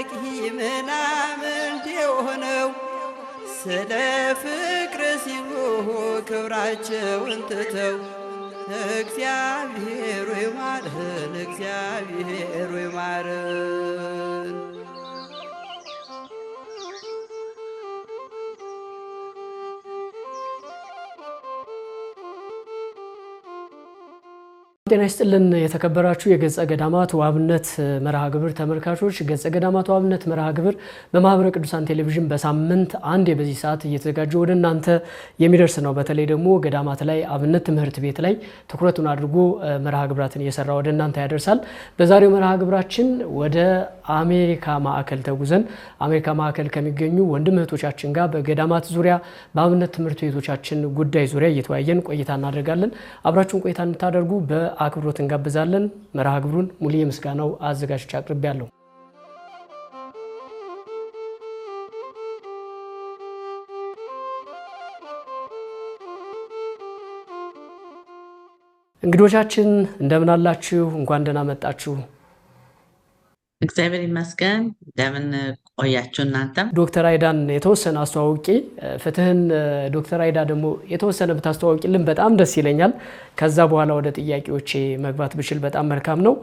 አዋቂ ምናምን የሆነው ስለ ፍቅር ሲሉ ክብራቸውን ትተው እግዚአብሔር ሆይ ማረን፣ እግዚአብሔር ሆይ ማረን። ጤና ይስጥልን የተከበራችሁ የገጸ ገዳማት ወአብነት መርሃ ግብር ተመልካቾች፣ ገጸ ገዳማት ወአብነት መርሃ ግብር በማህበረ ቅዱሳን ቴሌቪዥን በሳምንት አንድ በዚህ ሰዓት እየተዘጋጀ ወደ እናንተ የሚደርስ ነው። በተለይ ደግሞ ገዳማት ላይ አብነት ትምህርት ቤት ላይ ትኩረቱን አድርጎ መርሃ ግብራትን እየሰራ ወደ እናንተ ያደርሳል። በዛሬው መርሃ ግብራችን ወደ አሜሪካ ማዕከል ተጉዘን አሜሪካ ማዕከል ከሚገኙ ወንድም እህቶቻችን ጋር በገዳማት ዙሪያ በአብነት ትምህርት ቤቶቻችን ጉዳይ ዙሪያ እየተወያየን ቆይታ እናደርጋለን። አብራችሁን ቆይታ እንድታደርጉ በአክብሮት እንጋብዛለን። መርሃ ግብሩን ሙሉ የምስጋናው አዘጋጅቼ አቅርቤያለሁ። እንግዶቻችን እንደምን አላችሁ? እንኳን ደህና መጣችሁ። እግዚአብሔር ይመስገን። እንደምን ቆያችሁ እናንተም? ዶክተር አይዳን የተወሰነ አስተዋውቂ፣ ፍትህን ዶክተር አይዳ ደግሞ የተወሰነ ብታስተዋውቂልን በጣም ደስ ይለኛል። ከዛ በኋላ ወደ ጥያቄዎቼ መግባት ብችል በጣም መልካም ነው።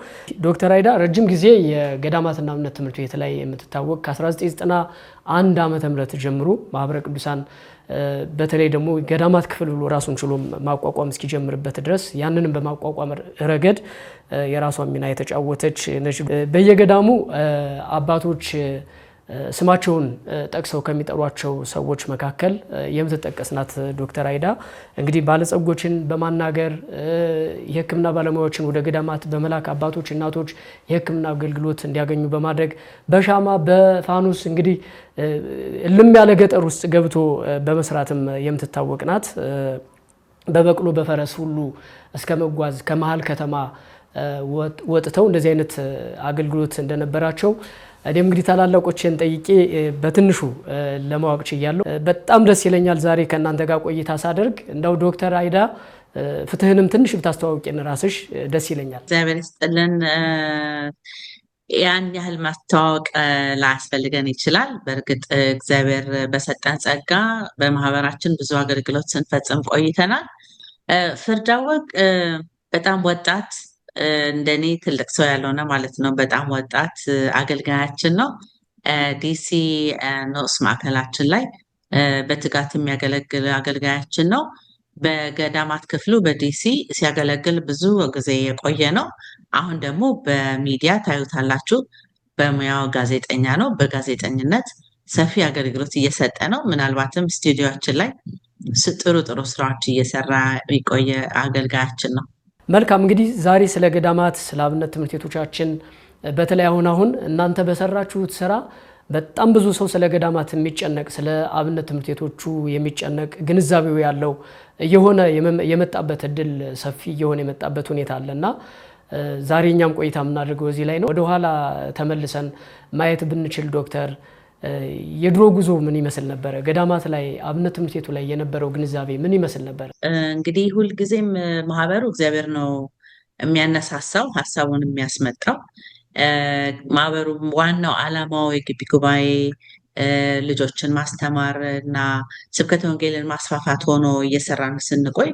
ዶክተር አይዳ ረጅም ጊዜ የገዳማትና እምነት ትምህርት ቤት ላይ የምትታወቅ ከ1991 ዓ.ም ጀምሮ ማህበረ ቅዱሳን በተለይ ደግሞ ገዳማት ክፍል ብሎ ራሱን ችሎ ማቋቋም እስኪጀምርበት ድረስ ያንንም በማቋቋም ረገድ የራሷን ሚና የተጫወተች ነች። በየገዳሙ አባቶች ስማቸውን ጠቅሰው ከሚጠሯቸው ሰዎች መካከል የምትጠቀስ ናት ዶክተር አይዳ። እንግዲህ ባለጸጎችን በማናገር የሕክምና ባለሙያዎችን ወደ ገዳማት በመላክ አባቶች፣ እናቶች የሕክምና አገልግሎት እንዲያገኙ በማድረግ በሻማ በፋኑስ እንግዲህ እልም ያለ ገጠር ውስጥ ገብቶ በመስራትም የምትታወቅ ናት። በበቅሎ በፈረስ ሁሉ እስከ መጓዝ ከመሃል ከተማ ወጥተው እንደዚህ አይነት አገልግሎት እንደነበራቸው እኔም እንግዲህ ታላላቆችን ጠይቄ በትንሹ ለማወቅ ችያለሁ። በጣም ደስ ይለኛል ዛሬ ከእናንተ ጋር ቆይታ ሳደርግ። እንደው ዶክተር አይዳ ፍትህንም ትንሽ ብታስተዋውቂን ራስሽ ደስ ይለኛል። እግዚአብሔር ይስጥልን። ያን ያህል ማስተዋወቅ ላያስፈልገን ይችላል። በእርግጥ እግዚአብሔር በሰጠን ጸጋ በማህበራችን ብዙ አገልግሎት ስንፈጽም ቆይተናል። ፍርዳወቅ በጣም ወጣት እንደኔ ትልቅ ሰው ያልሆነ ማለት ነው። በጣም ወጣት አገልጋያችን ነው። ዲሲ ንዑስ ማዕከላችን ላይ በትጋት የሚያገለግል አገልጋያችን ነው። በገዳማት ክፍሉ በዲሲ ሲያገለግል ብዙ ጊዜ የቆየ ነው። አሁን ደግሞ በሚዲያ ታዩታላችሁ። በሙያው ጋዜጠኛ ነው። በጋዜጠኝነት ሰፊ አገልግሎት እየሰጠ ነው። ምናልባትም ስቱዲዮችን ላይ ጥሩ ጥሩ ስራዎች እየሰራ የቆየ አገልጋያችን ነው። መልካም። እንግዲህ ዛሬ ስለ ገዳማት ስለ አብነት ትምህርት ቤቶቻችን በተለይ አሁን እናንተ በሰራችሁት ስራ በጣም ብዙ ሰው ስለ ገዳማት የሚጨነቅ ስለ አብነት ትምህርት ቤቶቹ የሚጨነቅ ግንዛቤው ያለው የሆነ የመጣበት እድል ሰፊ የሆነ የመጣበት ሁኔታ አለና ዛሬ እኛም ቆይታ የምናደርገው እዚህ ላይ ነው። ወደ ኋላ ተመልሰን ማየት ብንችል ዶክተር የድሮ ጉዞ ምን ይመስል ነበረ? ገዳማት ላይ አብነት ትምህርት ቤቱ ላይ የነበረው ግንዛቤ ምን ይመስል ነበር? እንግዲህ ሁልጊዜም ማህበሩ እግዚአብሔር ነው የሚያነሳሳው ሀሳቡን የሚያስመጣው። ማህበሩ ዋናው ዓላማው የግቢ ጉባኤ ልጆችን ማስተማር እና ስብከተ ወንጌልን ማስፋፋት ሆኖ እየሰራን ስንቆይ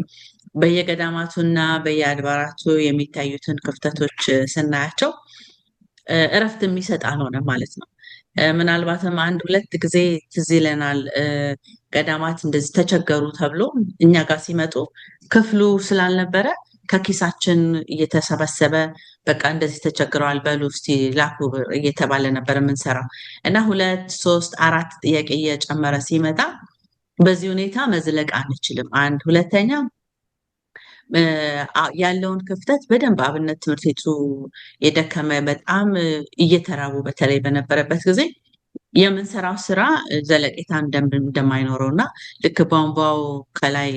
በየገዳማቱና በየአድባራቱ የሚታዩትን ክፍተቶች ስናያቸው እረፍት የሚሰጥ አልሆነ ማለት ነው። ምናልባትም አንድ ሁለት ጊዜ ትዝ ይለናል። ገዳማት እንደዚህ ተቸገሩ ተብሎ እኛ ጋር ሲመጡ ክፍሉ ስላልነበረ ከኪሳችን እየተሰበሰበ በቃ እንደዚህ ተቸግረዋል በሉ እስቲ ላኩ እየተባለ ነበር የምንሰራው እና 2፣ 3፣ 4 ጥያቄ እየጨመረ ሲመጣ በዚህ ሁኔታ መዝለቅ አንችልም። አንድ ሁለተኛ ያለውን ክፍተት በደንብ አብነት ትምህርት ቤቱ የደከመ በጣም እየተራቡ በተለይ በነበረበት ጊዜ የምንሰራው ስራ ዘለቄታ እንደማይኖረው እና ልክ ቧንቧው ከላይ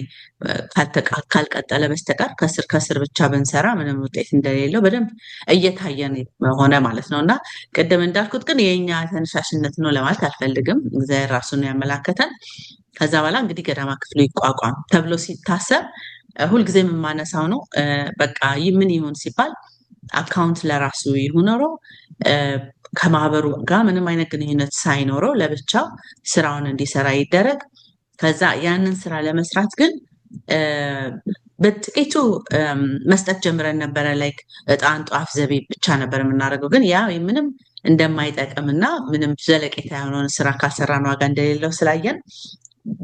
ካልቀጠለ በስተቀር ከስር ብቻ ብንሰራ ምንም ውጤት እንደሌለው በደንብ እየታየን ሆነ ማለት ነው። እና ቅድም እንዳልኩት ግን የኛ ተነሳሽነት ነው ለማለት አልፈልግም። እግዚአብሔር ራሱን ያመላከተን። ከዛ በኋላ እንግዲህ ገዳማ ክፍሉ ይቋቋም ተብሎ ሲታሰብ ሁልጊዜ የማነሳው ነው። በቃ ምን ይሁን ሲባል አካውንት ለራሱ ይሁን ኖሮ ከማህበሩ ጋር ምንም አይነት ግንኙነት ሳይኖረው ለብቻው ስራውን እንዲሰራ ይደረግ። ከዛ ያንን ስራ ለመስራት ግን በጥቂቱ መስጠት ጀምረን ነበረ። ላይክ እጣን፣ ጧፍ፣ ዘቢብ ብቻ ነበር የምናደርገው። ግን ያ ምንም እንደማይጠቅም እና ምንም ዘለቄታ የሆነውን ስራ ካልሰራን ዋጋ እንደሌለው ስላየን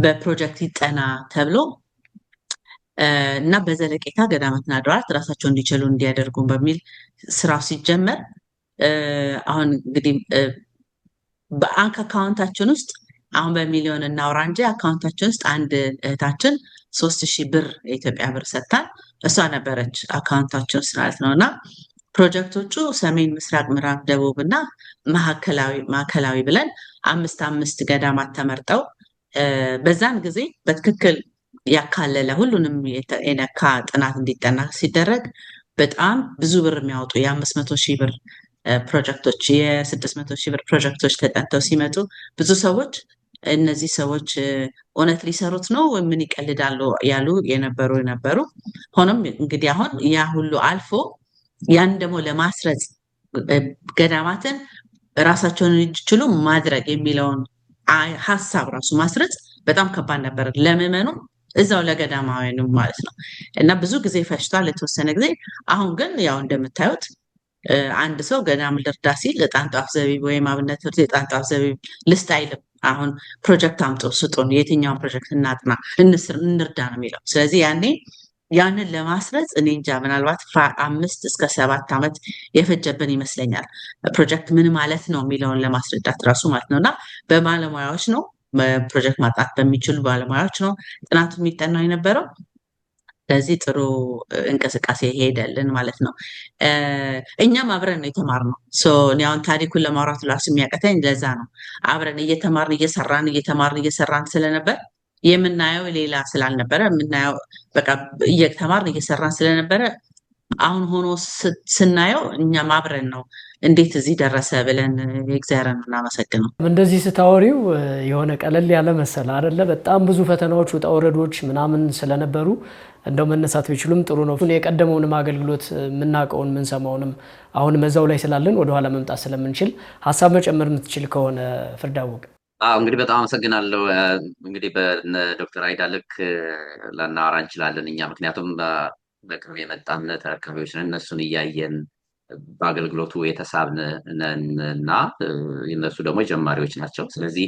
በፕሮጀክት ይጠና ተብሎ እና በዘለቄታ ገዳማትና አድባራት ራሳቸው እንዲችሉ እንዲያደርጉ በሚል ስራው ሲጀመር አሁን እንግዲህ በባንክ አካውንታችን ውስጥ አሁን በሚሊዮን እናውራ እንጂ አካውንታችን ውስጥ አንድ እህታችን 3000 ብር የኢትዮጵያ ብር ሰጥታን እሷ ነበረች አካውንታችን ውስጥ ማለት ነው። እና ፕሮጀክቶቹ ሰሜን፣ ምስራቅ፣ ምዕራብ፣ ደቡብ እና ማዕከላዊ ብለን 5 ገዳማት ተመርጠው በዛን ጊዜ በትክክል ያካለለ ሁሉንም የነካ ጥናት እንዲጠና ሲደረግ በጣም ብዙ ብር የሚያወጡ የ500,000 ብር ፕሮጀክቶች፣ የ600,000 ብር ፕሮጀክቶች ተጠንተው ሲመጡ ብዙ ሰዎች እነዚህ ሰዎች እውነት ሊሰሩት ነው ወይ ምን ይቀልዳሉ ያሉ የነበሩ ሆኖም እንግዲህ አሁን ያ ሁሉ አልፎ ያን ደግሞ ለማስረጽ ገዳማትን ራሳቸውን እንዲችሉ ማድረግ የሚለውን ሀሳብ ራሱ ማስረጽ በጣም ከባድ ነበር ለምዕመኑ እዛው ለገዳማውያኑ ማለት ነው። እና ብዙ ጊዜ ፈጅቷል ለተወሰነ ጊዜ። አሁን ግን ያው እንደምታዩት አንድ ሰው ገዳም ልርዳ ሲል እጣን፣ ጧፍ፣ ዘቢብ ወይም አብነት ትምህርት እጣን፣ ጧፍ፣ ዘቢብ ልስጥ አይልም። አሁን ፕሮጀክት አምጡ ስጡን፣ የትኛውን ፕሮጀክት እናጥና እንርዳ ነው የሚለው። ስለዚህ ያንን ለማስረጽ እኔ እንጃ ምናልባት 5 እስከ 7 ዓመት የፈጀብን ይመስለኛል። ፕሮጀክት ምን ማለት ነው የሚለውን ለማስረዳት ራሱ ማለት ነው። እና በባለሙያዎች ነው ፕሮጀክት ማጥናት በሚችሉ ባለሙያዎች ነው ጥናቱ የሚጠናው የነበረው። ስለዚህ ጥሩ እንቅስቃሴ ሄደልን ማለት ነው። እኛም አብረን ነው የተማርነው። እኔ አሁን ታሪኩን ለማውራት ራሱ የሚያቀተኝ ለዛ ነው። አብረን እየተማርን እየሰራን ስለነበር የምናየው ሌላ ስላልነበረ የምናየው በቃ እየተማርን እየሰራን ስለነበረ አሁን ሆኖ ስናየው እኛም አብረን ነው እንዴት እዚህ ደረሰ ብለን እግዚአብሔርን እናመሰግነው። እንደዚህ ስታወሪው የሆነ ቀለል ያለ መሰለ አይደለ? በጣም ብዙ ፈተናዎች፣ ውጣ ውረዶች ምናምን ስለነበሩ እንደው መነሳት ቢችሉም ጥሩ ነው። የቀደመውንም አገልግሎት የምናውቀውን የምንሰማውንም አሁን መዛው ላይ ስላለን ወደኋላ መምጣት ስለምንችል ሀሳብ መጨመር የምትችል ከሆነ ፍርዳወቅ። እንግዲህ በጣም አመሰግናለሁ። እንግዲህ በዶክተር አይዳ ልክ ልናወራ እንችላለን እኛ ምክንያቱም በቅርብ የመጣን ተረካቢዎች ነን። እነሱን እያየን በአገልግሎቱ የተሳብን እና እነሱ ደግሞ ጀማሪዎች ናቸው። ስለዚህ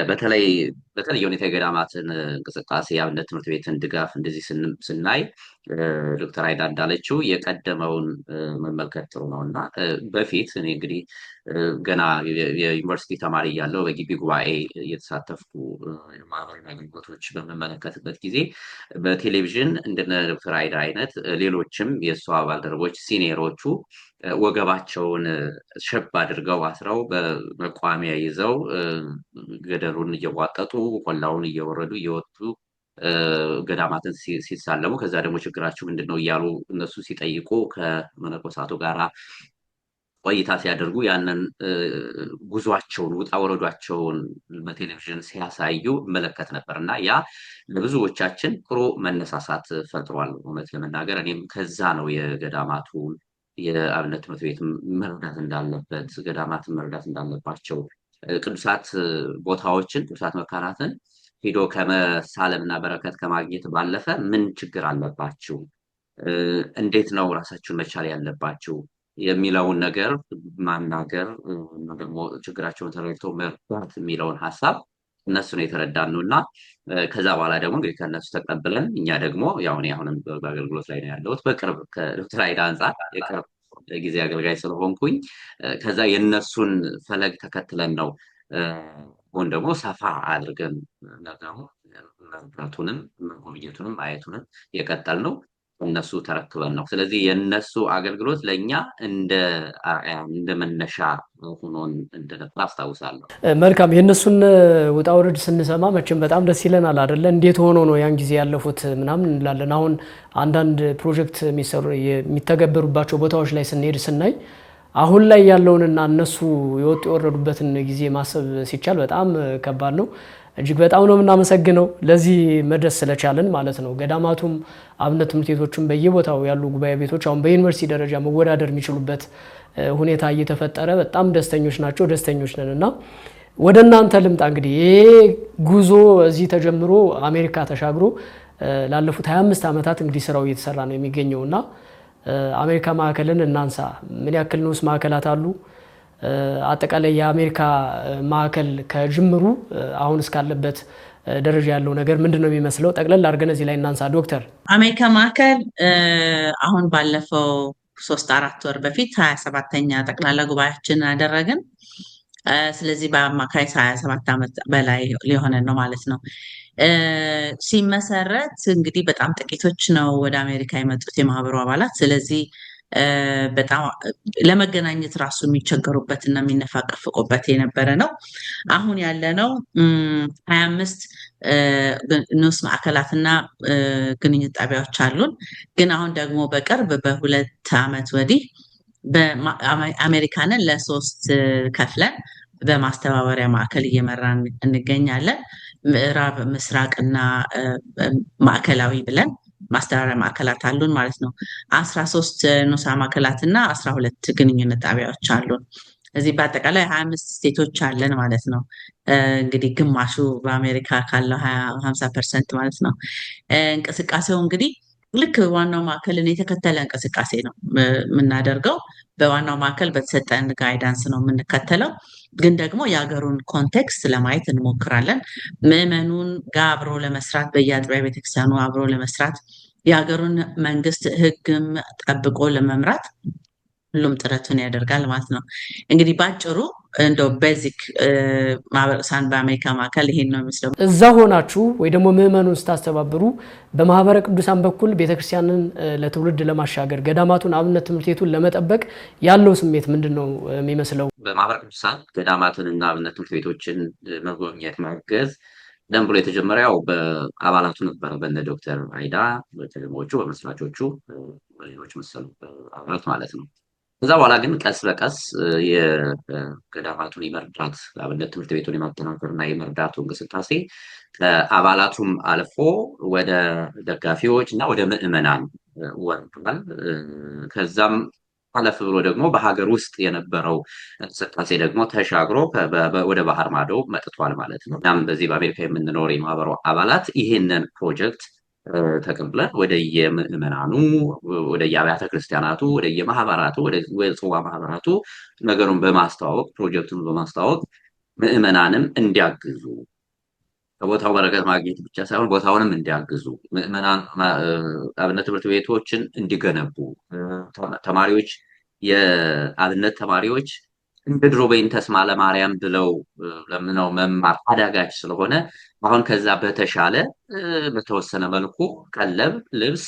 በተለየ ሁኔታ የገዳማትን እንቅስቃሴ የአብነት ትምህርት ቤትን ድጋፍ እንደዚህ ስናይ ዶክተር አይዳ እንዳለችው የቀደመውን መመልከት ጥሩ ነው እና በፊት እኔ እንግዲህ ገና የዩኒቨርሲቲ ተማሪ እያለሁ በግቢ ጉባኤ እየተሳተፍኩ የማህበራዊ አገልግሎቶች በምመለከትበት ጊዜ በቴሌቪዥን እንደነ ዶክተር አይዳ አይነት ሌሎችም የእሷ ባልደረቦች ሲኒየሮቹ ወገባቸውን ሸብ አድርገው አስረው በመቋሚያ ይዘው ገደሉን እየቧጠጡ ቆላውን እየወረዱ እየወጡ ገዳማትን ሲሳለሙ ከዛ ደግሞ ችግራችሁ ምንድን ነው እያሉ እነሱ ሲጠይቁ ከመነኮሳቱ ጋራ ቆይታ ሲያደርጉ ያንን ጉዟቸውን ውጣ ወረዷቸውን በቴሌቪዥን ሲያሳዩ መለከት ነበር እና ያ ለብዙዎቻችን ጥሩ መነሳሳት ፈጥሯል። እውነት ለመናገር እኔም ከዛ ነው የገዳማቱን የአብነት ትምህርት ቤት መርዳት እንዳለበት ገዳማትን መርዳት እንዳለባቸው ቅዱሳት ቦታዎችን ቅዱሳት መካናትን ሄዶ ከመሳለምና በረከት ከማግኘት ባለፈ ምን ችግር አለባችሁ፣ እንዴት ነው ራሳችሁን መቻል ያለባችሁ የሚለውን ነገር ማናገር ደግሞ ችግራቸውን ተረድቶ መርዳት የሚለውን ሀሳብ እነሱ ነው የተረዳነው እና ከዛ በኋላ ደግሞ እንግዲህ ከእነሱ ተቀብለን እኛ ደግሞ ያው እኔ አሁንም በአገልግሎት ላይ ነው ያለሁት በቅርብ ከዶክተር አይዳ አንጻር የቅርብ ጊዜ አገልጋይ ስለሆንኩኝ ከዛ የእነሱን ፈለግ ተከትለን ነው አሁን ደግሞ ሰፋ አድርገን ነገሩ መርዳቱንም መጎብኘቱንም ማየቱንም የቀጠል ነው እነሱ ተረክበን ነው። ስለዚህ የእነሱ አገልግሎት ለእኛ እንደ መነሻ ሆኖን እንደነበር አስታውሳለሁ። መልካም። የእነሱን ውጣ ውረድ ስንሰማ መቼም በጣም ደስ ይለናል አይደለ? እንዴት ሆኖ ነው ያን ጊዜ ያለፉት ምናምን እንላለን። አሁን አንዳንድ ፕሮጀክት የሚተገበሩባቸው ቦታዎች ላይ ስንሄድ ስናይ አሁን ላይ ያለውንና እነሱ የወጡ የወረዱበትን ጊዜ ማሰብ ሲቻል በጣም ከባድ ነው። እጅግ በጣም ነው የምናመሰግነው ለዚህ መድረስ ስለቻለን ማለት ነው። ገዳማቱም አብነት ትምህርት ቤቶችም በየቦታው ያሉ ጉባኤ ቤቶች አሁን በዩኒቨርሲቲ ደረጃ መወዳደር የሚችሉበት ሁኔታ እየተፈጠረ በጣም ደስተኞች ናቸው፣ ደስተኞች ነንና ወደ እናንተ ልምጣ። እንግዲህ ይሄ ጉዞ እዚህ ተጀምሮ አሜሪካ ተሻግሮ ላለፉት 25 ዓመታት እንግዲህ ስራው እየተሰራ ነው የሚገኘውና አሜሪካ ማዕከልን እናንሳ። ምን ያክል ንዑስ ማዕከላት አሉ? አጠቃላይ የአሜሪካ ማዕከል ከጅምሩ አሁን እስካለበት ደረጃ ያለው ነገር ምንድነው የሚመስለው? ጠቅለል አድርገን እዚህ ላይ እናንሳ ዶክተር። አሜሪካ ማዕከል አሁን ባለፈው 3-4 ወር በፊት 27ኛ ጠቅላላ ጉባኤያችን አደረግን። ስለዚህ በአማካይ 27 ዓመት በላይ ሊሆነን ነው ማለት ነው። ሲመሰረት እንግዲህ በጣም ጥቂቶች ነው ወደ አሜሪካ የመጡት የማህበሩ አባላት። ስለዚህ በጣም ለመገናኘት ራሱ የሚቸገሩበት እና የሚነፋቀፍቁበት የነበረ ነው። አሁን ያለነው 25 ንዑስ ማዕከላትና ግንኙነት ጣቢያዎች አሉን። ግን አሁን ደግሞ በቅርብ በ2 ዓመት ወዲህ አሜሪካንን ለ3 ከፍለን በማስተባበሪያ ማዕከል እየመራን እንገኛለን። ምዕራብ፣ ምስራቅና ማዕከላዊ ብለን ማስተባበሪያ ማዕከላት አሉን ማለት ነው። 13 ንዑስ ማዕከላትና 12 ግንኙነት ጣቢያዎች አሉን። እዚህ በአጠቃላይ 25 ስቴቶች አለን ማለት ነው። እንግዲህ ግማሹ በአሜሪካ ካለው 50% ማለት ነው። እንቅስቃሴው እንግዲህ ልክ ዋናው ማዕከልን የተከተለ እንቅስቃሴ ነው የምናደርገው። በዋናው ማዕከል በተሰጠን ጋይዳንስ ነው የምንከተለው። ግን ደግሞ የሀገሩን ኮንቴክስት ለማየት እንሞክራለን። ምዕመኑን ጋር አብሮ ለመስራት በየአጥቢያ ቤተክርስቲያኑ አብሮ ለመስራት የሀገሩን መንግስት ሕግም ጠብቆ ለመምራት ሁሉም ጥረቱን ያደርጋል ማለት ነው። እንግዲህ ባጭሩ እንደው ቤዚክ ማህበረሰብን በአሜሪካ ማዕከል ይሄን ነው የሚመስለው። እዛ ሆናችሁ ወይ ደግሞ ምዕመኑን ስታስተባብሩ በማህበረ ቅዱሳን በኩል ቤተክርስቲያንን ለትውልድ ለማሻገር ገዳማቱን አብነት ትምህርት ቤቱን ለመጠበቅ ያለው ስሜት ምንድነው የሚመስለው? በማህበረ ቅዱሳን ገዳማትንና አብነት ትምህርት ቤቶችን መጎብኘት ማገዝ ደም ብሎ የተጀመረ ያው በአባላቱ ነበረ። በእነ ዶክተር አይዳ በተለሞቹ በመስራቾቹ ሌሎች መሰሉ አባላት ማለት ነው። ከዛ በኋላ ግን ቀስ በቀስ የገዳማቱን የመርዳት አብነት ትምህርት ቤቱን የማጠናከርና የመርዳቱ እንቅስቃሴ ከአባላቱም አልፎ ወደ ደጋፊዎች እና ወደ ምዕመናን ወርዷል። ከዛም አለፍ ብሎ ደግሞ በሀገር ውስጥ የነበረው እንቅስቃሴ ደግሞ ተሻግሮ ወደ ባህር ማዶ መጥቷል ማለት ነው። እናም በዚህ በአሜሪካ የምንኖር የማህበሩ አባላት ይህንን ፕሮጀክት ተቀብለን ወደ የምዕመናኑ ወደ የአብያተ ክርስቲያናቱ ወደ የማህበራቱ ወደ ጽዋ ማህበራቱ ነገሩን በማስተዋወቅ ፕሮጀክቱን በማስተዋወቅ ምዕመናንም እንዲያግዙ ከቦታው በረከት ማግኘት ብቻ ሳይሆን ቦታውንም እንዲያግዙ ምዕመናን አብነት ትምህርት ቤቶችን እንዲገነቡ ተማሪዎች የአብነት ተማሪዎች እንደ ድሮ በእንተስማ ለማርያም ብለው ለምነው መማር አዳጋች ስለሆነ አሁን ከዛ በተሻለ በተወሰነ መልኩ ቀለብ፣ ልብስ፣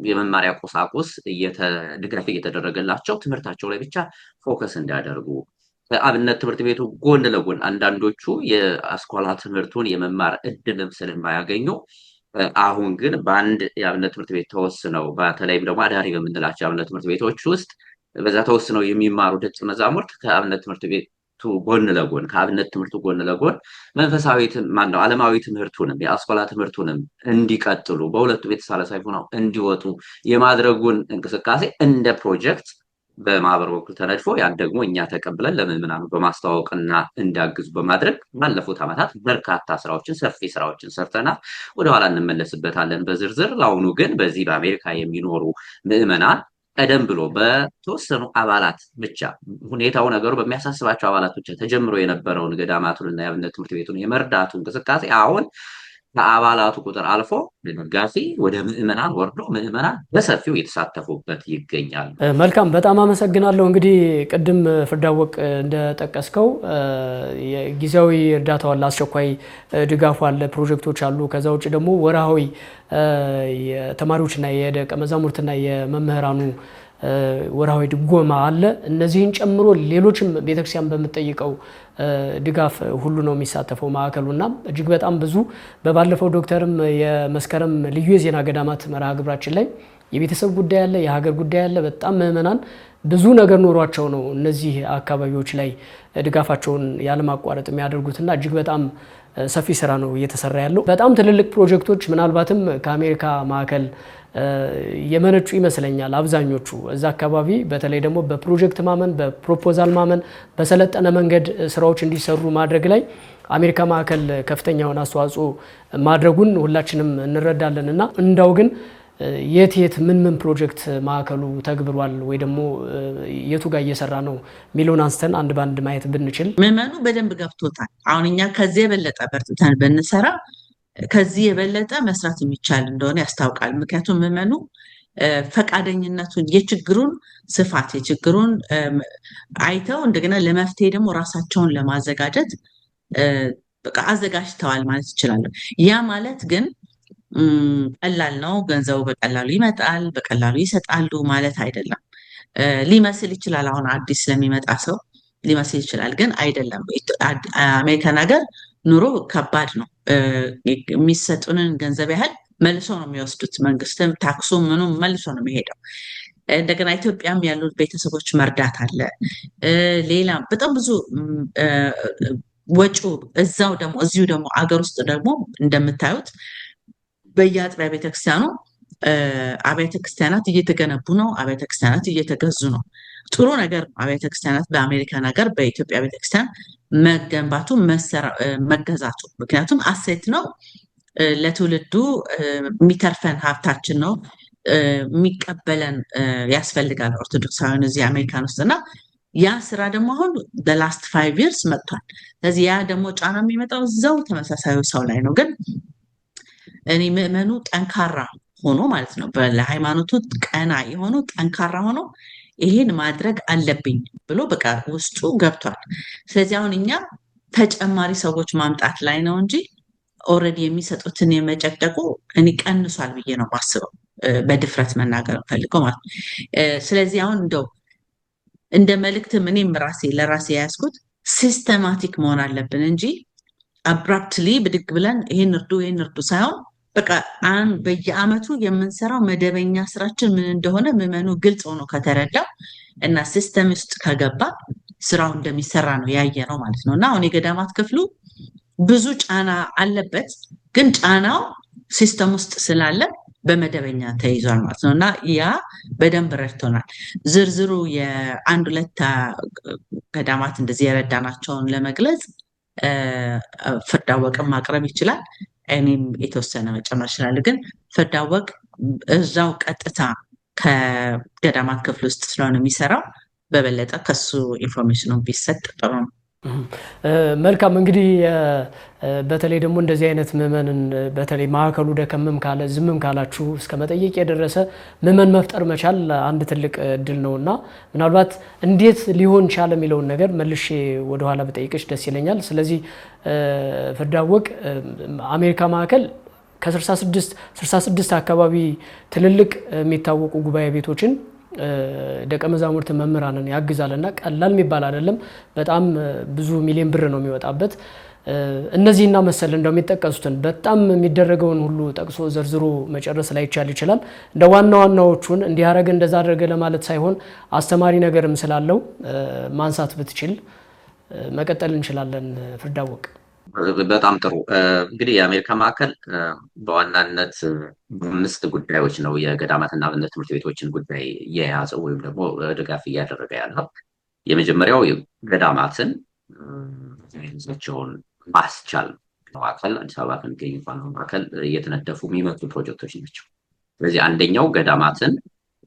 የመማሪያ ቁሳቁስ ድጋፍ እየተደረገላቸው ትምህርታቸው ላይ ብቻ ፎከስ እንዲያደርጉ አብነት ትምህርት ቤቱ ጎን ለጎን አንዳንዶቹ የአስኳላ ትምህርቱን የመማር እድልም ስለማያገኙ አሁን ግን በአንድ የአብነት ትምህርት ቤት ተወስነው በተለይም ደግሞ አዳሪ በምንላቸው የአብነት ትምህርት ቤቶች ውስጥ በዛ ተወስነው የሚማሩ ደቀ መዛሙርት ከአብነት ትምህርት ቤቱ ጎን ለጎን ከአብነት ትምህርቱ ጎን ለጎን መንፈሳዊ ማነው ዓለማዊ ትምህርቱንም የአስኳላ ትምህርቱንም እንዲቀጥሉ በሁለቱ ቤተሳለ ሳይሆን እንዲወጡ የማድረጉን እንቅስቃሴ እንደ ፕሮጀክት በማህበሩ በኩል ተነድፎ ያን ደግሞ እኛ ተቀብለን ለምዕመናኑ በማስተዋወቅና እንዲያግዙ በማድረግ ባለፉት ዓመታት በርካታ ስራዎችን ሰፊ ስራዎችን ሰርተናል። ወደኋላ እንመለስበታለን በዝርዝር። ለአሁኑ ግን በዚህ በአሜሪካ የሚኖሩ ምዕመናን ቀደም ብሎ በተወሰኑ አባላት ብቻ ሁኔታው ነገሩ በሚያሳስባቸው አባላት ብቻ ተጀምሮ የነበረውን ገዳማቱንና የአብነት ትምህርት ቤቱን የመርዳቱ እንቅስቃሴ አሁን ከአባላቱ ቁጥር አልፎ ደጋፊ ወደ ምዕመናን ወርዶ ምዕመናን በሰፊው የተሳተፉበት ይገኛል። መልካም፣ በጣም አመሰግናለሁ። እንግዲህ ቅድም ፍርዳወቅ እንደጠቀስከው ጊዜያዊ እርዳታው አለ፣ አስቸኳይ ድጋፉ አለ፣ ፕሮጀክቶች አሉ። ከዛ ውጭ ደግሞ ወርሃዊ የተማሪዎችና የደቀ መዛሙርትና የመምህራኑ ወርሃዊ ድጎማ አለ። እነዚህን ጨምሮ ሌሎችም ቤተክርስቲያን በምትጠይቀው ድጋፍ ሁሉ ነው የሚሳተፈው ማዕከሉና እጅግ በጣም ብዙ በባለፈው ዶክተርም የመስከረም ልዩ የዜና ገዳማት መርሃ ግብራችን ላይ የቤተሰብ ጉዳይ አለ፣ የሀገር ጉዳይ አለ። በጣም ምዕመናን ብዙ ነገር ኖሯቸው ነው እነዚህ አካባቢዎች ላይ ድጋፋቸውን ያለማቋረጥ የሚያደርጉትና እጅግ በጣም ሰፊ ስራ ነው እየተሰራ ያለው። በጣም ትልልቅ ፕሮጀክቶች ምናልባትም ከአሜሪካ ማዕከል የመነጩ ይመስለኛል አብዛኞቹ። እዛ አካባቢ በተለይ ደግሞ በፕሮጀክት ማመን፣ በፕሮፖዛል ማመን፣ በሰለጠነ መንገድ ስራዎች እንዲሰሩ ማድረግ ላይ አሜሪካ ማዕከል ከፍተኛውን አስተዋጽኦ ማድረጉን ሁላችንም እንረዳለን። እና እንዳው ግን የት ምን ፕሮጀክት ማዕከሉ ተግብሯል ወይ ደግሞ የቱ ጋር እየሰራ ነው ሚሊዮን አንስተን አንድ ባንድ ማየት ብንችል። ምዕመኑ በደንብ ገብቶታል። አሁን እኛ ከዚህ የበለጠ በርትተን ብንሰራ ከዚህ የበለጠ መስራት የሚቻል እንደሆነ ያስታውቃል። ምክንያቱም ምዕመኑ ፈቃደኝነቱን የችግሩን ስፋት የችግሩን አይተው እንደገና ለመፍትሄ ደግሞ ራሳቸውን ለማዘጋጀት በቃ አዘጋጅተዋል ማለት ይችላል። ያ ማለት ግን ቀላል ነው፣ ገንዘቡ በቀላሉ ይመጣል፣ በቀላሉ ይሰጣሉ ማለት አይደለም። ሊመስል ይችላል፣ አሁን አዲስ ለሚመጣ ሰው ሊመስል ይችላል፣ ግን አይደለም። አሜሪካን ሀገር ኑሮ ከባድ ነው። የሚሰጡንን ገንዘብ ያህል መልሶ ነው የሚወስዱት። መንግስትም ታክሱ ምኑም መልሶ ነው የሚሄደው። እንደገና ኢትዮጵያም ያሉት ቤተሰቦች መርዳት አለ። ሌላም በጣም ብዙ ወጪው እዚሁ ደግሞ አገር ውስጥ ደግሞ እንደምታዩት በየአጥቢያ ቤተክርስቲያኑ አብያተ ክርስቲያናት እየተገነቡ ነው። አብያተ ክርስቲያናት እየተገዙ ነው። ጥሩ ነገር አብያተ ክርስቲያናት በአሜሪካን ሀገር በኢትዮጵያ ቤተክርስቲያን መገንባቱ መገዛቱ፣ ምክንያቱም አሴት ነው፣ ለትውልዱ የሚተርፈን ሀብታችን ነው፣ የሚቀበለን ያስፈልጋል ኦርቶዶክሳውያን እዚህ አሜሪካን ውስጥ እና ያ ስራ ደግሞ አሁን በላስት 5 years መጥቷል። ስለዚህ ያ ደግሞ ጫና የሚመጣው እዛው ተመሳሳዩ ሰው ላይ ነው። ግን እኔ ምዕመኑ ጠንካራ ሆኖ ማለት ነው ለሃይማኖቱ ቀና የሆኑ ጠንካራ ሆኖ ይሄን ማድረግ አለብኝ ብሎ በቃ ውስጡ ገብቷል። ስለዚህ አሁን እኛ ተጨማሪ ሰዎች ማምጣት ላይ ነው እንጂ ኦልሬዲ የሚሰጡትን የመጨቅጨቁ እኔ ቀንሷል ብዬ ነው ማስበው፣ በድፍረት መናገር ፈልገው ማለት ነው። ስለዚህ አሁን እንደው እንደ መልእክትም እኔም ለራሴ ያያዝኩት ሲስተማቲክ መሆን አለብን እንጂ አብራፕትሊ ብድግ ብለን ይሄን እርዱ ሳይሆን በቃ በየአመቱ የምንሰራው መደበኛ ስራችን ምን እንደሆነ ምዕመኑ ግልጽ ሆኖ ከተረዳ እና ሲስተም ውስጥ ከገባ ስራው እንደሚሰራ ነው ያየ ነው ማለት ነው። እና አሁን የገዳማት ክፍሉ ብዙ ጫና አለበት፣ ግን ጫናው ሲስተም ውስጥ ስላለ በመደበኛ ተይዟል ማለት ነው። እና ያ በደንብ ረድቶናል። ዝርዝሩ የአንድ ሁለት ገዳማት እንደዚህ የረዳናቸውን ለመግለጽ ፍርድ አወቅም ማቅረብ ይችላል። እኔም የተወሰነ መጨመር ይችላል። ግን ፍርድ አወቅ እዛው ቀጥታ ከገዳማት ክፍል ውስጥ ስለሆነ የሚሰራው በበለጠ ከሱ ኢንፎርሜሽኑን ቢሰጥ ጥሩ ነው። መልካም። እንግዲህ በተለይ ደግሞ እንደዚህ አይነት ምዕመንን በተለይ ማዕከሉ ደከምም ካለ ዝምም ካላችሁ እስከ መጠየቅ የደረሰ ምዕመን መፍጠር መቻል አንድ ትልቅ እድል ነው እና ምናልባት እንዴት ሊሆን ቻለ የሚለውን ነገር መልሼ ወደኋላ በጠይቅሽ ደስ ይለኛል። ስለዚህ ፍርድ አወቅ አሜሪካ ማዕከል ከ66 አካባቢ ትልልቅ የሚታወቁ ጉባኤ ቤቶችን ደቀ መዛሙርት መምህራንን ያግዛልና ቀላል የሚባል አይደለም። በጣም ብዙ ሚሊዮን ብር ነው የሚወጣበት። እነዚህና መሰል እንደሚጠቀሱትን በጣም የሚደረገውን ሁሉ ጠቅሶ ዘርዝሮ መጨረስ ላይቻል ይችላል። እንደ ዋና ዋናዎቹን እንዲያረገ እንደዛ አደረገ ለማለት ሳይሆን አስተማሪ ነገርም ስላለው ማንሳት ብትችል መቀጠል እንችላለን። ፍርድ አወቅ። በጣም ጥሩ። እንግዲህ የአሜሪካ ማዕከል በዋናነት 5 ጉዳዮች ነው የገዳማትና አብነት ትምህርት ቤቶችን ጉዳይ የያዘው ወይም ደግሞ ድጋፍ እያደረገ ያለው። የመጀመሪያው ገዳማትን ራሳቸውን ማስቻል ማዕከል አዲስ አበባ ከሚገኝ ማዕከል እየተነደፉ የሚመጡ ፕሮጀክቶች ናቸው። ስለዚህ አንደኛው ገዳማትን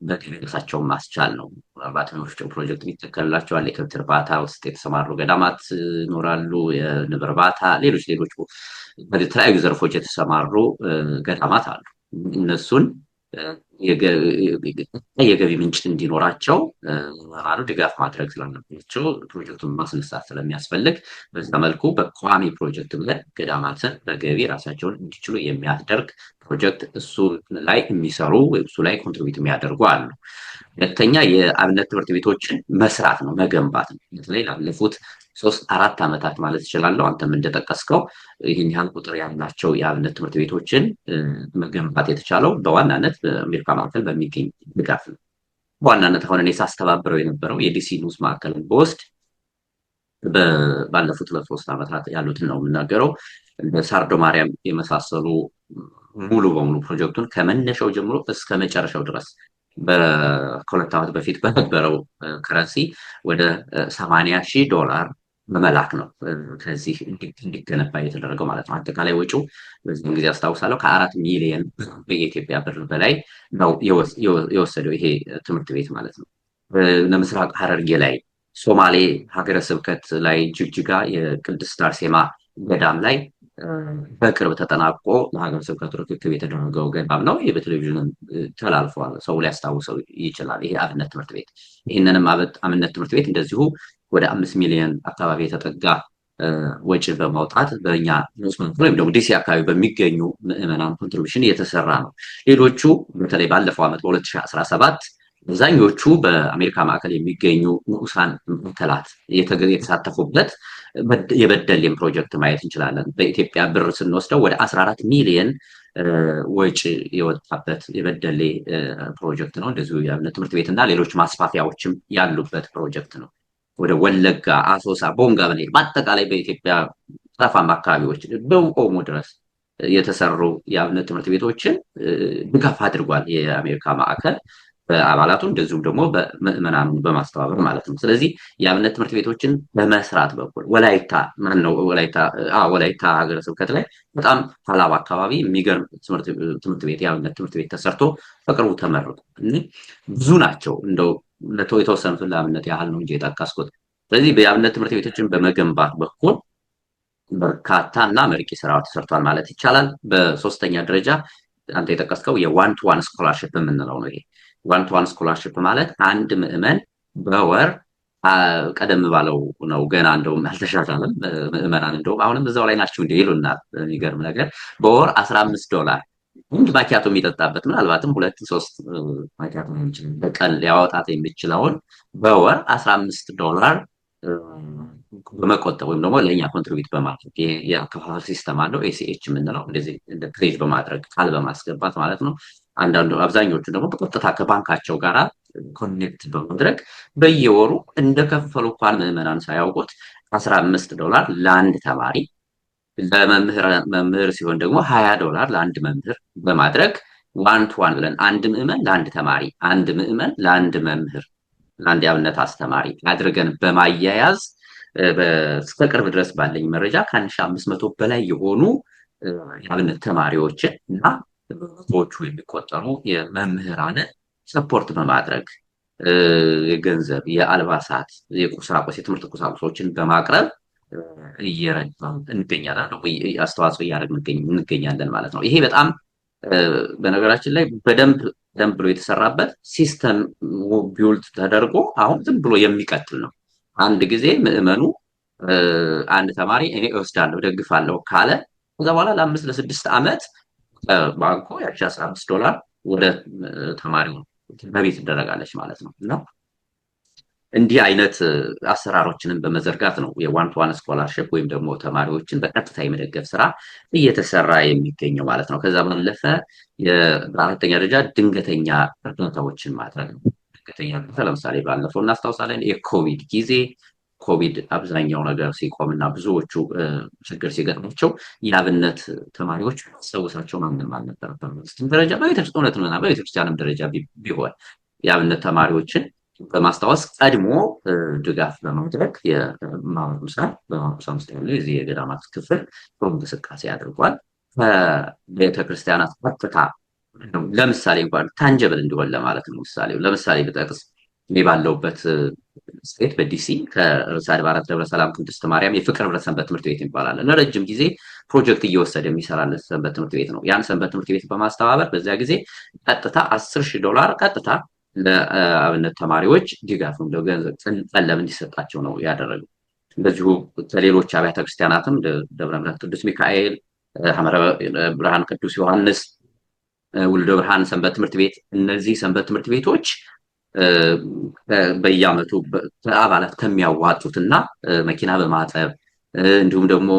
በራሳቸውን ማስቻል ነው። ባትኖች ፕሮጀክት ይተከልላቸዋል። የከብት እርባታ ውስጥ የተሰማሩ ገዳማት ይኖራሉ። የንብ እርባታ፣ ሌሎች በተለያዩ ዘርፎች የተሰማሩ ገዳማት አሉ። እነሱን የገቢ ምንጭ እንዲኖራቸው ድጋፍ ማድረግ ስላለባቸው ፕሮጀክቱን ማስነሳት ስለሚያስፈልግ በዛ መልኩ በቋሚ ፕሮጀክት ብለን ገዳማትን በገቢ ራሳቸውን እንዲችሉ የሚያደርግ ፕሮጀክት እሱ ላይ የሚሰሩ ወይ እሱ ላይ ኮንትሪቢዩት የሚያደርጉ አሉ። ሁለተኛ የአብነት ትምህርት ቤቶችን መስራት ነው፣ መገንባት ነው። በተለይ ላለፉት 3-4 ዓመታት ማለት ይችላለሁ አንተም እንደጠቀስከው ይህን ያህል ቁጥር ያላቸው የአብነት ትምህርት ቤቶችን መገንባት የተቻለው በዋናነት በአሜሪካ ማዕከል በሚገኝ ድጋፍ ነው። በዋናነት አሁን እኔ ሳስተባብረው የነበረው የዲሲ ኒውስ ማዕከልን በወስድ ባለፉት 2-3 ዓመታት ያሉትን ነው የምናገረው። እንደ ሳርዶ ማርያም የመሳሰሉ ሙሉ በሙሉ ፕሮጀክቱን ከመነሻው ጀምሮ እስከ መጨረሻው ድረስ ከ2 ዓመት በፊት በነበረው ከረንሲ ወደ $80,000 በመላክ ነው ከዚህ እንዲገነባ የተደረገው ማለት ነው። አጠቃላይ ወጪው በዚህም ጊዜ አስታውሳለሁ ከ4 ሚሊዮን የኢትዮጵያ ብር በላይ ነው የወሰደው ይሄ ትምህርት ቤት ማለት ነው። ለምስራቅ ሐረርጌ ላይ፣ ሶማሌ ሀገረ ስብከት ላይ ጅግጅጋ የቅድስት አርሴማ ገዳም ላይ በቅርብ ተጠናቆ ለሀገረ ስብከቱ ርክክብ የተደረገው ገዳም ነው። ይህ በቴሌቪዥን ተላልፏል፣ ሰው ሊያስታውሰው ይችላል። ይሄ አብነት ትምህርት ቤት። ይህንንም አብነት ትምህርት ቤት እንደዚሁ ወደ 5 ሚሊዮን አካባቢ የተጠጋ ወጪ በማውጣት በእኛ ወይም ደግሞ ዲሲ አካባቢ በሚገኙ ምዕመናን ኮንትሪቢሽን የተሰራ ነው። ሌሎቹ በተለይ ባለፈው ዓመት በ2017 አብዛኞቹ በአሜሪካ ማዕከል የሚገኙ ንዑሳን ማዕከላት የተሳተፉበት የበደሌን ፕሮጀክት ማየት እንችላለን። በኢትዮጵያ ብር ስንወስደው ወደ 14 ሚሊዮን ወጪ የወጣበት የበደሌ ፕሮጀክት ነው። እንደዚሁ የአብነት ትምህርት ቤት እና ሌሎች ማስፋፊያዎችም ያሉበት ፕሮጀክት ነው። ወደ ወለጋ፣ አሶሳ፣ ቦንጋ ብንሄድ በአጠቃላይ በኢትዮጵያ ጠረፋማ አካባቢዎች በኦሞ ድረስ የተሰሩ የአብነት ትምህርት ቤቶችን ድጋፍ አድርጓል የአሜሪካ ማዕከል በአባላቱ እንደዚሁም ደግሞ በምዕመናኑ በማስተባበር ማለት ነው። ስለዚህ የአብነት ትምህርት ቤቶችን በመስራት በኩል ወላይታ ሀገረ ስብከት ላይ በጣም ሀላባ አካባቢ የሚገርም ትምህርት ቤት የአብነት ትምህርት ቤት ተሰርቶ በቅርቡ ተመርቆ ብዙ ናቸው። እንደው የተወሰኑትን ለአብነት ያህል ነው እንጂ የጠቀስኩት። ስለዚህ የአብነት ትምህርት ቤቶችን በመገንባት በኩል በርካታ እና መርቂ ስራዎች ተሰርቷል ማለት ይቻላል። በሶስተኛ ደረጃ አንተ የጠቀስከው የዋን ቱ ዋን ስኮላርሽፕ የምንለው ነው። ይሄ ዋን ቱ ዋን ስኮላርሽፕ ማለት አንድ ምዕመን በወር ቀደም ባለው ነው ገና እንደውም አልተሻሻለም። ምዕመናን እንደውም አሁንም እዛው ላይ ናቸው እንደ ይሉናል። የሚገርም ነገር በወር $15 አንድ ማኪያቶ የሚጠጣበት ምናልባትም 2-3 ማኪያቶ በቀን ሊያወጣት የሚችለውን በወር $15 በመቆጠብ ወይም ደግሞ ለእኛ ኮንትሪቢዩት በማድረግ የአከፋፈል ሲስተም አለው ኤሲኤች የምንለው እንደዚህ እንደ ፕሌጅ በማድረግ ቃል በማስገባት ማለት ነው። አብዛኞቹ ደግሞ በቀጥታ ከባንካቸው ጋር ኮኔክት በማድረግ በየወሩ እንደከፈሉ እንኳን ምዕመናን ሳያውቁት $15 ለአንድ ተማሪ፣ ለመምህር ሲሆን ደግሞ $20 ለአንድ መምህር በማድረግ ዋን ቱ ዋን ብለን አንድ ምዕመን ለአንድ ተማሪ፣ አንድ ምዕመን ለአንድ መምህር፣ ለአንድ የአብነት አስተማሪ አድርገን በማያያዝ እስከ ቅርብ ድረስ ባለኝ መረጃ ከ1500 በላይ የሆኑ የአብነት ተማሪዎችን እና ብዙዎቹ የሚቆጠሩ የመምህራንን ሰፖርት በማድረግ የገንዘብ፣ የአልባሳት፣ የቁሳቁስ፣ የትምህርት ቁሳቁሶችን በማቅረብ እየረዳን እንገኛለን፣ አስተዋጽኦ እያደረግን እንገኛለን ማለት ነው። ይሄ በጣም በነገራችን ላይ በደንብ ብሎ የተሰራበት ሲስተም ቢውልድ ተደርጎ አሁን ዝም ብሎ የሚቀጥል ነው። አንድ ጊዜ ምዕመኑ አንድ ተማሪ እኔ እወስዳለሁ ደግፋለሁ ካለ ከዛ በኋላ ለ5-6 ዓመት ባንኩ ያቺ $15 ወደ ተማሪው በቤት ትደረጋለች ማለት ነው። እና እንዲህ አይነት አሰራሮችንን በመዘርጋት ነው የዋን ቱ ዋን ስኮላርሽፕ ወይም ደግሞ ተማሪዎችን በቀጥታ የመደገፍ ስራ እየተሰራ የሚገኘው ማለት ነው። ከዛ ባለፈ በአራተኛ ደረጃ ድንገተኛ እርዳታዎችን ማድረግ ነው። ድንገተኛ እርዳታ ለምሳሌ ባለፈው እናስታውሳለን የኮቪድ ጊዜ ኮቪድ አብዛኛው ነገር ሲቆም እና ብዙዎቹ ችግር ሲገጥማቸው የአብነት ተማሪዎች ሰውሳቸው ማንም አልነበረም። በመንግስትም ደረጃ በቤተክርስቲያንም ደረጃ ቢሆን የአብነት ተማሪዎችን በማስታወስ ቀድሞ ድጋፍ በማድረግ በማህበረሰብ ውስጥ ያለው የዚህ የገዳማት ክፍል እንቅስቃሴ አድርጓል። ከቤተክርስቲያናት ቀጥታ ለምሳሌ እንኳን ታንጀብል እንዲሆን ለማለት ነው። ለምሳሌ ብጠቅስ እኔ ባለሁበት ስቴት በዲሲ ከርዕሰ አድባራት ደብረ ሰላም ቅድስት ማርያም የፍቅር ህብረት ሰንበት ትምህርት ቤት ይባላል። ለረጅም ጊዜ ፕሮጀክት እየወሰደ የሚሰራለት ሰንበት ትምህርት ቤት ነው። ያን ሰንበት ትምህርት ቤት በማስተባበር በዚያ ጊዜ ቀጥታ $10,000 ቀጥታ ለአብነት ተማሪዎች ድጋፍ ቀለብ እንዲሰጣቸው ነው ያደረገው። እንደዚሁ ከሌሎች አብያተ ክርስቲያናትም ደብረ ምሕረት ቅዱስ ሚካኤል፣ ሐመረ ብርሃን ቅዱስ ዮሐንስ፣ ውልደ ብርሃን ሰንበት ትምህርት ቤት እነዚህ ሰንበት ትምህርት ቤቶች በየዓመቱ አባላት ከሚያዋጡትና መኪና በማጠብ እንዲሁም ደግሞ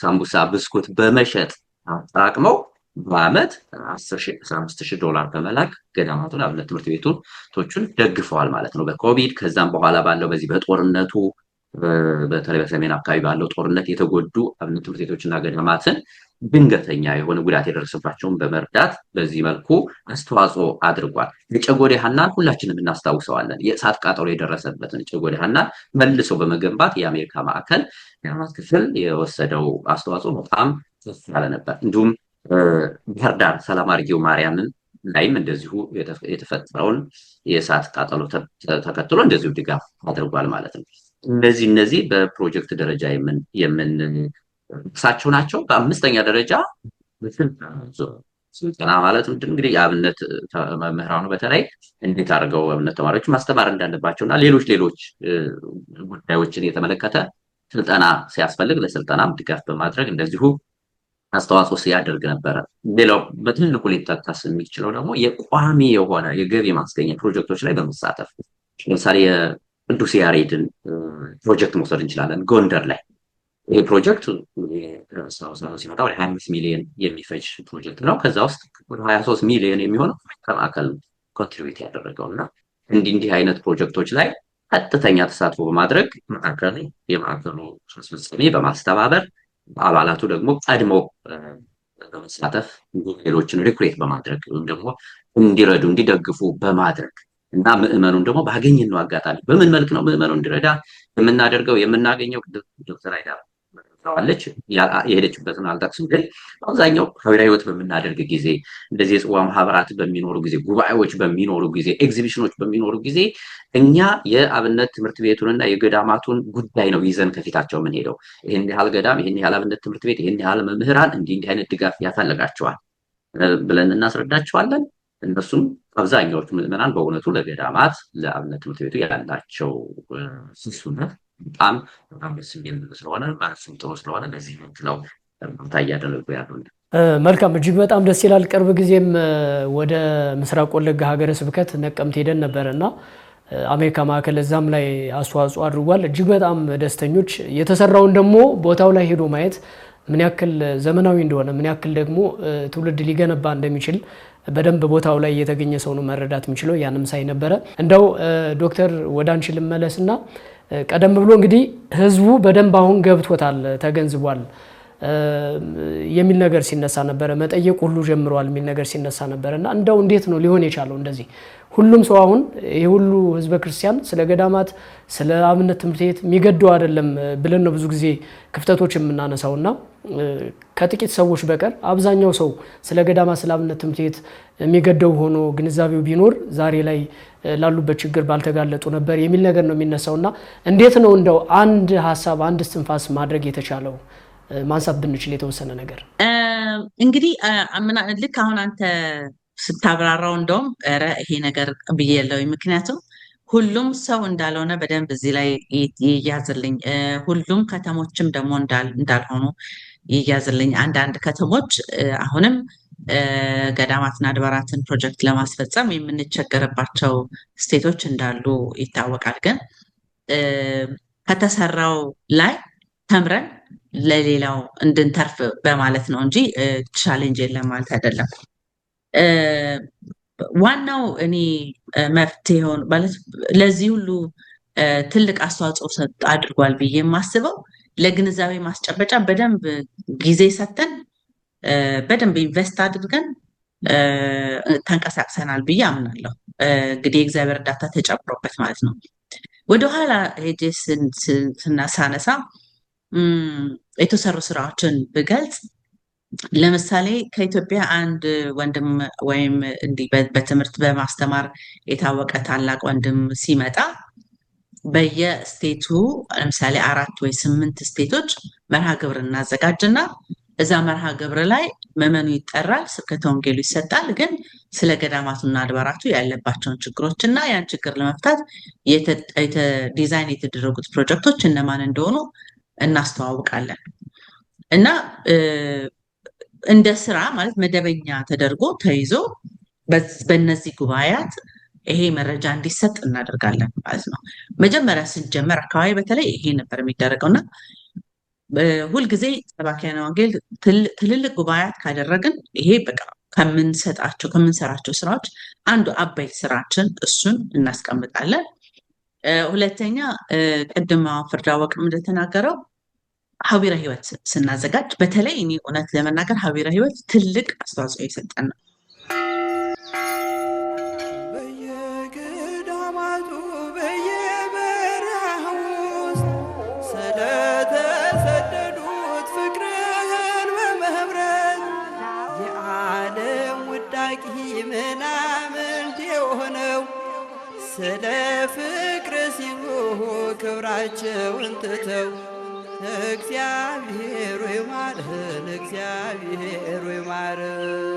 ሳምቡሳ፣ ብስኩት በመሸጥ አጠራቅመው በዓመት $10,000-15,000 በመላክ ገዳማቱን አብነት ትምህርት ቤቶቹን ደግፈዋል ማለት ነው በኮቪድ። ከዛም በኋላ ባለው በዚህ በጦርነቱ በተለይ በሰሜን አካባቢ ባለው ጦርነት የተጎዱ አብነት ትምህርት ቤቶችና ገዳማትን ድንገተኛ የሆነ ጉዳት የደረሰባቸውን በመርዳት በዚህ መልኩ አስተዋጽኦ አድርጓል። የጨጎዴ ሐናን ሁላችንም እናስታውሰዋለን። የእሳት ቃጠሎ የደረሰበትን ጨጎዴ ሐናን መልሶ በመገንባት የአሜሪካ ማዕከል የአማት ክፍል የወሰደው አስተዋጽኦ በጣም ከፍ ያለ ነበር። እንዲሁም ባህር ዳር ሰላም አርጌው ማርያምን ላይም እንደዚሁ የተፈጠረውን የእሳት ቃጠሎ ተከትሎ እንደዚሁ ድጋፍ አድርጓል ማለት ነው። እነዚህ በፕሮጀክት ደረጃ የምንሳቸው ናቸው። በአምስተኛ ደረጃ ስልጠና ማለት ምንድን እንግዲህ የአብነት መምህራኑ በተለይ እንዴት አድርገው አብነት ተማሪዎች ማስተማር እንዳለባቸው እና ሌሎች ጉዳዮችን የተመለከተ ስልጠና ሲያስፈልግ ለስልጠናም ድጋፍ በማድረግ እንደዚሁ አስተዋጽኦ ሲያደርግ ነበረ። ሌላው በትልቁ ሊጠቀስ የሚችለው ደግሞ የቋሚ የሆነ የገቢ ማስገኛ ፕሮጀክቶች ላይ በመሳተፍ ለምሳሌ የቅዱስ ያሬድን ፕሮጀክት መውሰድ እንችላለን። ጎንደር ላይ ይህ ፕሮጀክት ሲመጣ ወደ 25 ሚሊዮን የሚፈጅ ፕሮጀክት ነው። ከዛ ውስጥ ወደ 23 ሚሊዮን የሚሆነው ከማዕከል ኮንትሪቢዩት ያደረገው እና እንዲህ አይነት ፕሮጀክቶች ላይ ቀጥተኛ ተሳትፎ በማድረግ የማዕከሉ አስፈጻሚ በማስተባበር አባላቱ ደግሞ ቀድሞ በመሳተፍ ሌሎችን ሪክሬት በማድረግ ወይም ደግሞ እንዲረዱ እንዲደግፉ በማድረግ እና ምዕመኑን ደግሞ ባገኘነው አጋጣሚ በምን መልክ ነው ምዕመኑ እንዲረዳ የምናደርገው የምናገኘው ዶክተር አይዳ አለች የሄደችበትን አልጠቅስም፣ ግን አብዛኛው ሐዋርያዊ ሕይወት በምናደርግ ጊዜ እንደዚህ የጽዋ ማህበራት በሚኖሩ ጊዜ፣ ጉባኤዎች በሚኖሩ ጊዜ፣ ኤግዚቢሽኖች በሚኖሩ ጊዜ እኛ የአብነት ትምህርት ቤቱንና የገዳማቱን ጉዳይ ነው ይዘን ከፊታቸው የምንሄደው። ይህን ያህል ገዳም፣ ይህን ያህል አብነት ትምህርት ቤት፣ ይህን ያህል መምህራን እንዲህ አይነት ድጋፍ ያፈልጋቸዋል ብለን እናስረዳቸዋለን። እነሱም አብዛኛዎቹ ምዕመናን በእውነቱ ለገዳማት ለአብነት ትምህርት ቤቱ ያላቸው ስሱነት በጣም ደስ የሚል ስለሆነ ማለትም ጥሩ ስለሆነ ለዚህ ነው እርዳታ እያደረጉ ያሉ። መልካም፣ እጅግ በጣም ደስ ይላል። ቅርብ ጊዜም ወደ ምስራቅ ወለጋ ሀገረ ስብከት ነቀምት ሄደን ነበር እና አሜሪካ ማዕከል እዛም ላይ አስተዋጽኦ አድርጓል። እጅግ በጣም ደስተኞች። የተሰራውን ደግሞ ቦታው ላይ ሄዶ ማየት ምን ያክል ዘመናዊ እንደሆነ ምን ያክል ደግሞ ትውልድ ሊገነባ እንደሚችል በደንብ ቦታው ላይ የተገኘ ሰው ነው መረዳት የሚችለው። ያንም ሳይ ነበረ። እንደው ዶክተር ወደ አንቺ ልመለስና ቀደም ብሎ እንግዲህ ህዝቡ በደንብ አሁን ገብቶታል ተገንዝቧል የሚል ነገር ሲነሳ ነበረ፣ መጠየቅ ሁሉ ጀምሯል የሚል ነገር ሲነሳ ነበረ እና እንደው እንዴት ነው ሊሆን የቻለው እንደዚህ ሁሉም ሰው አሁን ይሄ ሁሉ ህዝበ ክርስቲያን ስለ ገዳማት ስለ አብነት ትምህርት ቤት የሚገደው አይደለም ብለን ነው ብዙ ጊዜ ክፍተቶች የምናነሳውና ከጥቂት ሰዎች በቀር አብዛኛው ሰው ስለ ገዳማት ስለ አብነት ትምህርት ቤት የሚገደው ሆኖ ግንዛቤው ቢኖር ዛሬ ላይ ላሉበት ችግር ባልተጋለጡ ነበር የሚል ነገር ነው የሚነሳውና እንዴት ነው እንደው አንድ ሐሳብ አንድ እስትንፋስ ማድረግ የተቻለው ማንሳት ብንችል የተወሰነ ነገር እንግዲህ ልክ አሁን አንተ ስታብራራው እንደውም ኧረ ይሄ ነገር ብዬለው፣ ምክንያቱም ሁሉም ሰው እንዳልሆነ በደንብ እዚህ ላይ ይያዝልኝ። ሁሉም ከተሞችም ደግሞ እንዳልሆኑ ይያዝልኝ። አንዳንድ ከተሞች አሁንም ገዳማትና አድባራትን ፕሮጀክት ለማስፈጸም የምንቸገርባቸው ስቴቶች እንዳሉ ይታወቃል። ግን ከተሰራው ላይ ተምረን ለሌላው እንድንተርፍ በማለት ነው እንጂ ቻሌንጅ የለም ማለት አይደለም። ዋናው እኔ መፍትሄ ሆኖ ማለት ለዚህ ሁሉ ትልቅ አስተዋጽኦ አድርጓል ብዬ የማስበው ለግንዛቤ ማስጨበጫ በደንብ ጊዜ ሰጥተን በደንብ ኢንቨስት አድርገን ተንቀሳቅሰናል ብዬ አምናለሁ። እንግዲህ የእግዚአብሔር እርዳታ ተጨምሮበት ማለት ነው። ወደኋላ ሄጄ ሳነሳ የተሰሩ ስራዎችን ብገልጽ ለምሳሌ ከኢትዮጵያ አንድ ወንድም ወይም እንዲህ በትምህርት በማስተማር የታወቀ ታላቅ ወንድም ሲመጣ በየስቴቱ ለምሳሌ 4 ወይ 8 ስቴቶች መርሃ ግብር እናዘጋጅና እዛ መርሃ ግብር ላይ ምዕመኑ ይጠራል፣ ስብከተ ወንጌሉ ይሰጣል። ግን ስለ ገዳማቱና አድባራቱ ያለባቸውን ችግሮች እና ያን ችግር ለመፍታት ዲዛይን የተደረጉት ፕሮጀክቶች እነማን እንደሆኑ እናስተዋውቃለን እና እንደ ስራ ማለት መደበኛ ተደርጎ ተይዞ በእነዚህ ጉባኤያት ይሄ መረጃ እንዲሰጥ እናደርጋለን ማለት ነው። መጀመሪያ ስንጀመር አካባቢ በተለይ ይሄ ነበር የሚደረገውና ሁልጊዜ ሰባኪያነ ወንጌል ትልልቅ ጉባኤያት ካደረግን ይሄ በቃ ከምንሰራቸው ስራዎች አንዱ አበይት ስራችን እሱን እናስቀምጣለን። ሁለተኛ ቅድም ፍርድ አወቅም እንደተናገረው ሀዊረ ህይወት ስናዘጋጅ በተለይ እኔ እውነት ለመናገር ሀዊረ ህይወት ትልቅ አስተዋጽኦ የሰጠን ነው። በየገዳማቱ በየበረሃ ውስጥ ስለተሰደዱት ፍቅርህን በመምረት የዓለም ውዳቂ ምናምንት የሆነው ስለ ፍቅር ሲሉ ክብራቸውን ትተው እግዚአብሔር ወይ ማረን፣ እግዚአብሔር ወይ ማረን።